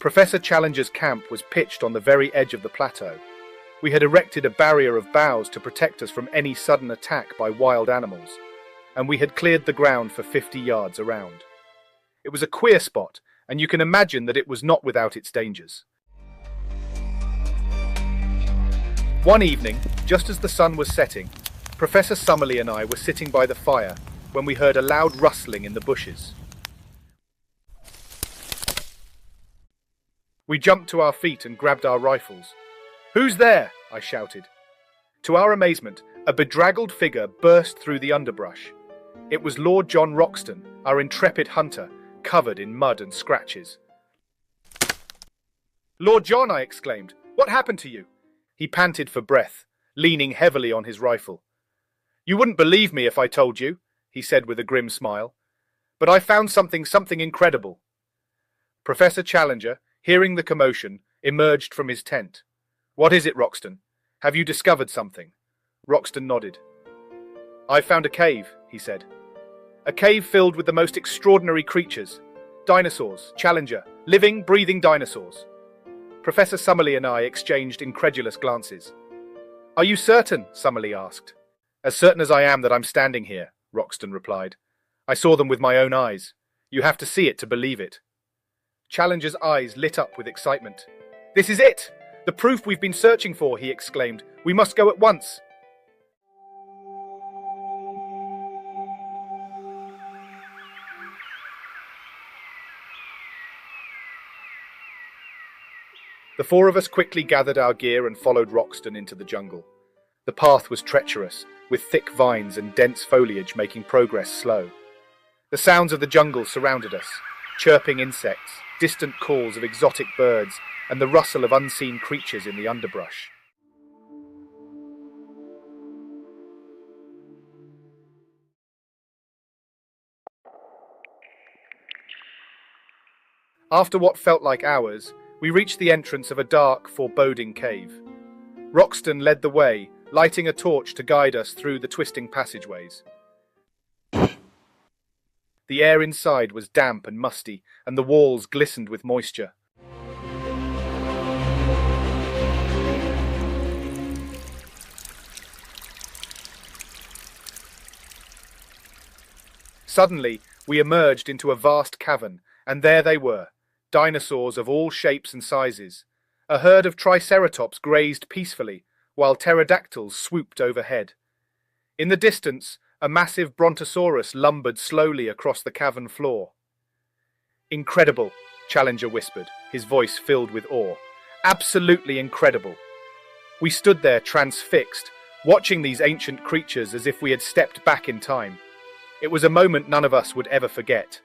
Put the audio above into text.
Professor Challenger's camp was pitched on the very edge of the plateau. We had erected a barrier of boughs to protect us from any sudden attack by wild animals, and we had cleared the ground for 50 yards around. It was a queer spot, and you can imagine that it was not without its dangers. One evening, just as the sun was setting, Professor Summerlee and I were sitting by the fire when we heard a loud rustling in the bushes. We jumped to our feet and grabbed our rifles. "Who's there?" I shouted. To our amazement, a bedraggled figure burst through the underbrush. It was Lord John Roxton, our intrepid hunter, covered in mud and scratches. "Lord John," I exclaimed, "what happened to you?" He panted for breath, leaning heavily on his rifle. "You wouldn't believe me if I told you," he said with a grim smile. "But I found something incredible." Professor Challenger, hearing the commotion, emerged from his tent. "What is it, Roxton? Have you discovered something?" Roxton nodded. "I found a cave," he said. "A cave filled with the most extraordinary creatures. Dinosaurs, Challenger, living, breathing dinosaurs." Professor Summerlee and I exchanged incredulous glances. "Are you certain?" Summerlee asked. "As certain as I am that I'm standing here," Roxton replied. "I saw them with my own eyes. You have to see it to believe it." Challenger's eyes lit up with excitement. "This is it! The proof we've been searching for," he exclaimed. "We must go at once." The four of us quickly gathered our gear and followed Roxton into the jungle. The path was treacherous, with thick vines and dense foliage making progress slow. The sounds of the jungle surrounded us, chirping insects, distant calls of exotic birds, and the rustle of unseen creatures in the underbrush. After what felt like hours, we reached the entrance of a dark, foreboding cave. Roxton led the way, lighting a torch to guide us through the twisting passageways. The air inside was damp and musty, and the walls glistened with moisture. Suddenly, we emerged into a vast cavern, and there they were, dinosaurs of all shapes and sizes. A herd of triceratops grazed peacefully, while pterodactyls swooped overhead. In the distance, a massive brontosaurus lumbered slowly across the cavern floor. "Incredible," Challenger whispered, his voice filled with awe. "Absolutely incredible." We stood there transfixed, watching these ancient creatures as if we had stepped back in time. It was a moment none of us would ever forget.